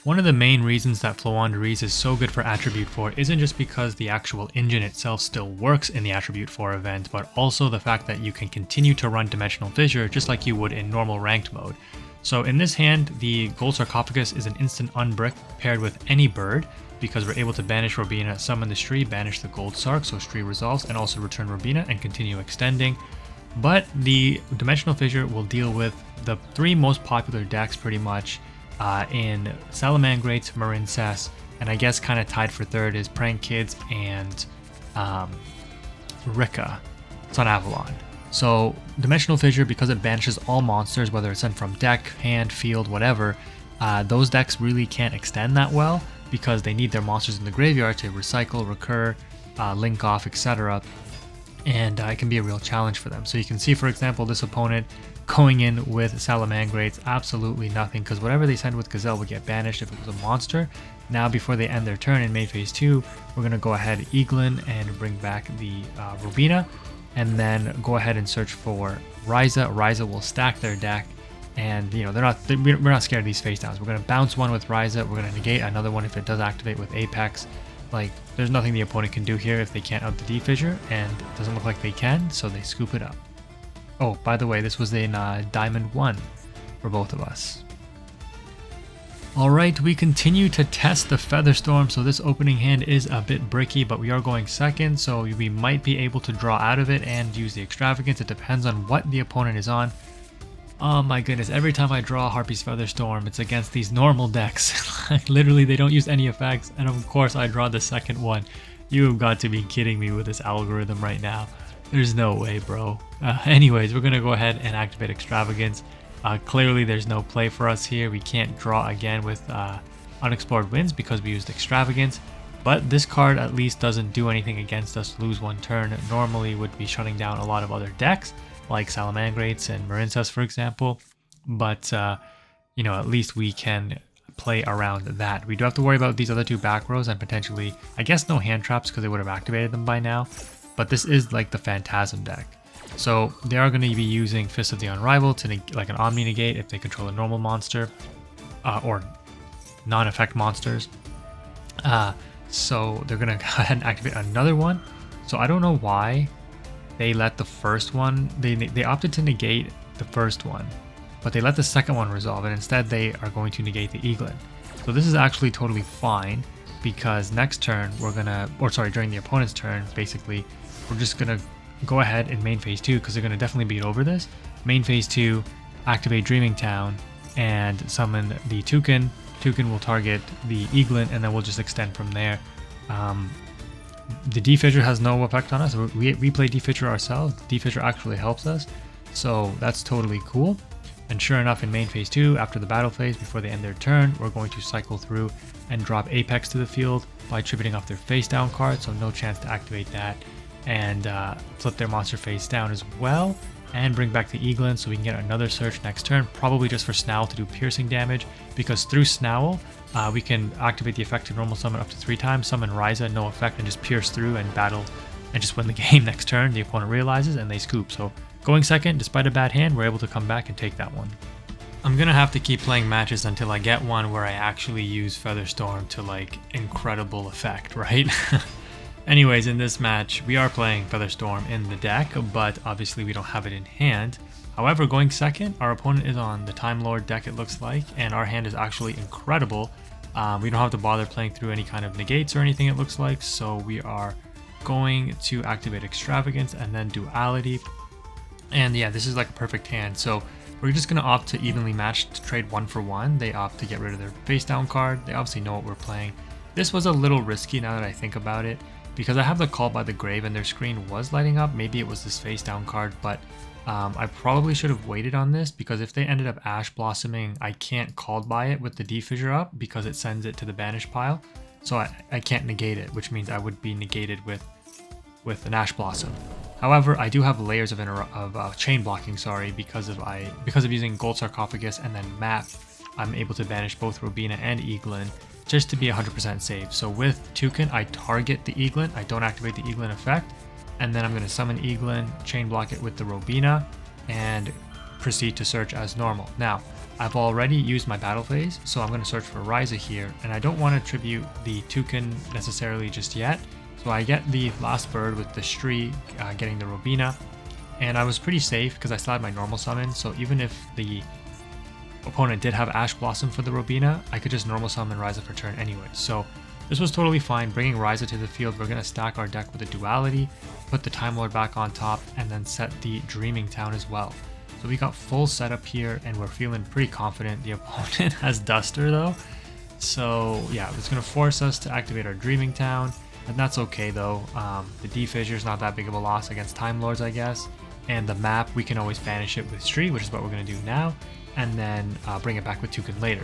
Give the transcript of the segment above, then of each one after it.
One of the main reasons that FLOOWANDEREEZE is so good for Attribute 4 isn't just because the actual engine itself still works in the Attribute 4 event, but also the fact that you can continue to run Dimensional Fissure just like you would in normal ranked mode. So in this hand, the Gold Sarcophagus is an instant unbrick paired with any bird, because we're able to banish Robina, summon the Stree, banish the Gold Sarc, so Stree resolves, and also return Robina and continue extending. But the Dimensional Fissure will deal with the three most popular decks pretty much in Salamangreats, Marincess, and I guess kind of tied for third is Praying Kids and Rika, Sun Avalon. So Dimensional Fissure, because it banishes all monsters, whether it's sent from deck, hand, field, whatever, those decks really can't extend that well because they need their monsters in the graveyard to recycle, recur, link off, etc. And it can be a real challenge for them. So you can see, for example, this opponent going in with Salamangreats, absolutely nothing, because whatever they send with Gazelle would get banished if it was a monster. Now, before they end their turn in main phase 2, we're going to go ahead Eaglin and bring back the Robina, and then go ahead and search for Ryza. Ryza will stack their deck, and you know we're not scared of these face downs. We're going to bounce one with Ryza, we're going to negate another one if it does activate with Apex. Like, there's nothing the opponent can do here if they can't out the D-Fissure, and it doesn't look like they can, so they scoop it up. Oh, by the way, this was in Diamond 1 for both of us. Alright, we continue to test the Featherstorm, so this opening hand is a bit bricky, but we are going second, so we might be able to draw out of it and use the Extravagance. It depends on what the opponent is on. Oh my goodness, every time I draw Harpy's Featherstorm, it's against these normal decks. Like, literally, they don't use any effects, and of course I draw the second one. You have got to be kidding me with this algorithm right now. There's no way, bro. Anyways, we're going to go ahead and activate Extravagance. Clearly, there's no play for us here. We can't draw again with Unexplored Winds because we used Extravagance. But this card at least doesn't do anything against us. Lose one turn normally would be shutting down a lot of other decks, like Salamangreats and Marincess, for example. But, you know, at least we can play around that. We do have to worry about these other two back rows and potentially, I guess, no hand traps because they would have activated them by now. But this is like the Phantasm deck. So they are going to be using Fist of the Unrivaled to like an Omni negate if they control a normal monster or non-effect monsters. So they're going to go ahead and activate another one. So I don't know why they let the first one, they opted to negate the first one, but they let the second one resolve, and instead they are going to negate the Eaglin. So this is actually totally fine, because next turn we're gonna, or sorry, during the opponent's turn, basically, we're just gonna go ahead in main phase 2, because they're gonna definitely beat over this. Main phase 2, activate Dreaming Town, and summon the Toucan. Toucan will target the Eaglin, and then we'll just extend from there. The D-Fissure has no effect on us. We play D-Fissure ourselves. D-Fissure actually helps us, so that's totally cool. And sure enough, in main phase 2, after the battle phase, before they end their turn, we're going to cycle through and drop Apex to the field by tributing off their face down card, so no chance to activate that, and flip their monster face down as well, and bring back the Eaglin so we can get another search next turn, probably just for Snowl to do piercing damage, because through Snowl, we can activate the effect to normal summon up to 3 times, summon Ryza, no effect, and just pierce through and battle and just win the game next turn. The opponent realizes and they scoop. So going second, despite a bad hand, we're able to come back and take that one. I'm gonna have to keep playing matches until I get one where I actually use Featherstorm to like incredible effect, right? Anyways, in this match, we are playing Featherstorm in the deck, but obviously we don't have it in hand. However, going second, our opponent is on the Time Lord deck, it looks like, and our hand is actually incredible. We don't have to bother playing through any kind of negates or anything, it looks like, so we are going to activate Extravagance and then Duality. And yeah, this is like a perfect hand, so we're just going to opt to evenly match to trade 1 for 1. They opt to get rid of their face down card. They obviously know what we're playing. This was a little risky now that I think about it, because I have the Call by the Grave and their screen was lighting up. Maybe it was this face down card, but I probably should have waited on this, because if they ended up Ash Blossoming, I can't Called by it with the D-Fissure up because it sends it to the banish pile. So I can't negate it, which means I would be negated with an Ash Blossom. However, I do have layers of chain blocking, sorry, because of using Gold Sarcophagus and then Map, I'm able to banish both Robina and Eaglin just to be 100% safe. So with Toucan, I target the Eaglin, I don't activate the Eaglin effect, and then I'm going to summon Eaglin, chain block it with the Robina, and proceed to search as normal. Now, I've already used my battle phase, so I'm going to search for Ryza here, and I don't want to tribute the Toucan necessarily just yet. So I get the last bird with the Stree, getting the Robina, and I was pretty safe because I still had my normal summon, so even if the opponent did have Ash Blossom for the Robina, I could just normal summon Ryza for turn anyway. So this was totally fine. Bringing Ryza to the field, we're going to stack our deck with a Duality, put the Time Lord back on top, and then set the Dreaming Town as well. So we got full setup here, and we're feeling pretty confident. The opponent has Duster though, so yeah, it's going to force us to activate our Dreaming Town, and that's okay though. The D-Fissure is not that big of a loss against Time Lords, I guess, and the map, we can always banish it with Stree, which is what we're going to do now, and then bring it back with Toucan later.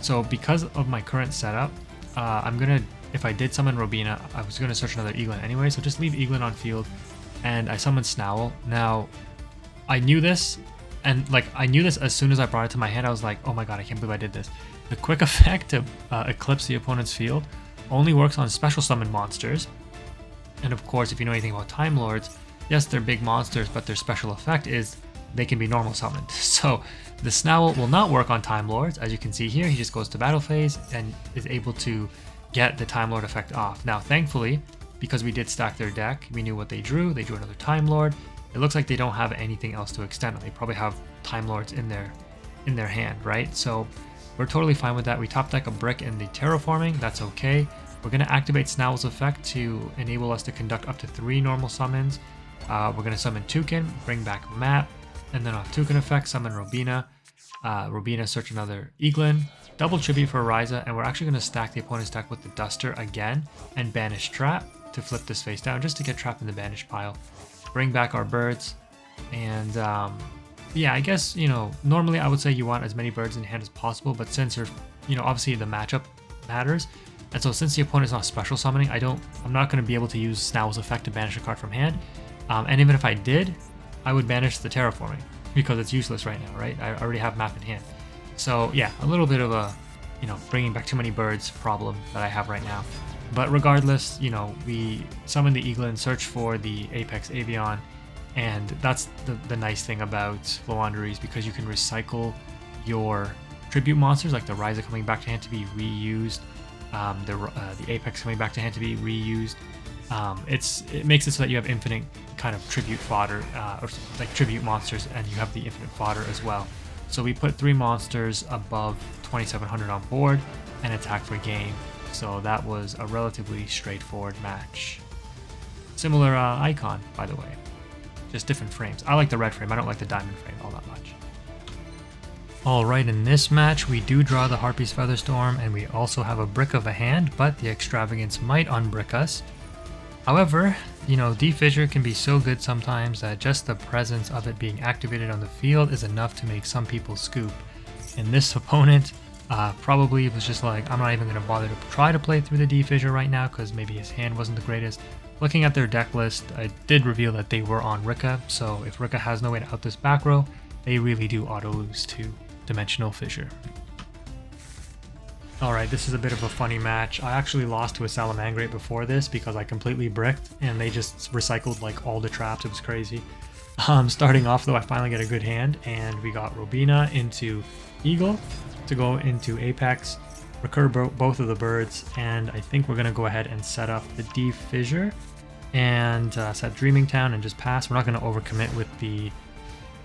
So because of my current setup, I'm going to, if I did summon Robina, I was going to search another Eaglin anyway, so just leave Eaglin on field, and I summoned Snowell. Now, I knew this, and like I knew this as soon as I brought it to my hand. I was like, oh my god, I can't believe I did this. The quick effect to eclipse the opponent's field only works on special summon monsters. And of course, if you know anything about Time Lords, yes, they're big monsters, but their special effect is they can be normal summoned. So the Snowell will not work on Time Lords. As you can see here, he just goes to battle phase and is able to get the Time Lord effect off. Now, thankfully, because we did stack their deck, we knew what they drew. They drew another Time Lord. It looks like they don't have anything else to extend. They probably have Time Lords in their hand, right? So we're totally fine with that. We top deck a brick in the terraforming. That's okay. We're going to activate Snowell's effect to enable us to conduct up to 3 normal summons. We're going to summon Toucan, bring back Map, and then off Toucan effect, summon Robina. Robina, search another Eaglin, double tribute for Ryza, and we're actually going to stack the opponent's deck with the Duster again and banish Trap to flip this face down just to get trapped in the banish pile. Bring back our birds, and yeah, I guess, you know, normally I would say you want as many birds in hand as possible, but since you're, you know, obviously the matchup matters, and so since the opponent is not special summoning, I'm not going to be able to use Snowell's effect to banish a card from hand, and even if I did, I would banish the terraforming because it's useless right now, right? I already have Map in hand. So yeah, a little bit of a, you know, bringing back too many birds problem that I have right now. But regardless, you know, we summon the Eaglin, search for the Apex Avian, and that's the nice thing about FLOOWANDEREEZE, because you can recycle your tribute monsters, like the Ryza coming back to hand to be reused, the Apex coming back to hand to be reused. It makes it so that you have infinite kind of tribute fodder, or like tribute monsters, and you have the infinite fodder as well. So we put 3 monsters above 2700 on board and attack for game. So that was a relatively straightforward match. Similar icon, by the way, just different frames. I like the red frame, I don't like the diamond frame all that much. Alright, in this match we do draw the Harpy's Featherstorm, and we also have a brick of a hand, but the Extravagance might unbrick us. However, you know, D-Fissure can be so good sometimes that just the presence of it being activated on the field is enough to make some people scoop. And this opponent probably was just like, I'm not even going to bother to try to play through the D-Fissure right now because maybe his hand wasn't the greatest. Looking at their deck list, I did reveal that they were on Rika, so if Rika has no way to out this back row, they really do auto-lose to Dimensional Fissure. Alright, this is a bit of a funny match. I actually lost to a Salamangreat before this because I completely bricked and they just recycled like all the traps. It was crazy. Starting off though, I finally get a good hand and we got Robina into Eagle to go into Apex, recur both of the birds, and I think we're going to go ahead and set up the D-Fissure and set Dreaming Town and just pass. We're not going to overcommit with the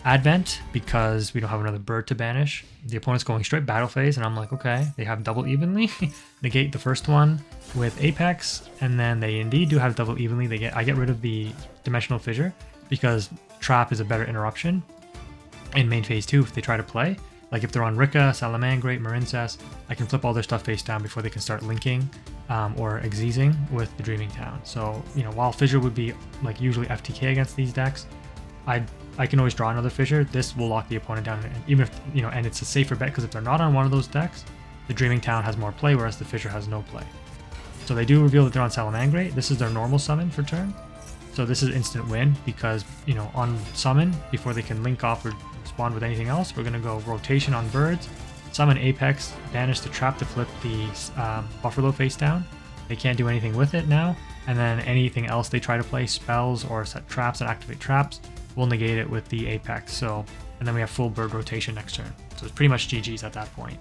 Advent because we don't have another bird to banish. The opponent's going straight battle phase and I'm like, okay, they have double evenly. Negate the first one with Apex, and then they indeed do have double evenly. I get rid of the Dimensional Fissure because Trap is a better interruption in main phase 2 if they try to play. Like if they're on Rika, Salamangreat, Marincess, I can flip all their stuff face down before they can start linking or exeasing with the Dreaming Town. So, you know, while Fissure would be like usually FTK against these decks, I can always draw another Fissure. This will lock the opponent down, and even if, you know, and it's a safer bet because if they're not on one of those decks, the Dreaming Town has more play, whereas the Fissure has no play. So they do reveal that they're on Salamangreat. This is their normal summon for turn. So this is instant win because, you know, on summon, before they can link off or respond with anything else, we're going to go rotation on birds, summon Apex, banish the trap to flip the Buffalo face down. They can't do anything with it now, and then anything else they try to play, spells or set traps and activate traps, we'll negate it with the Apex. So, and then we have full bird rotation next turn. So it's pretty much GG's at that point.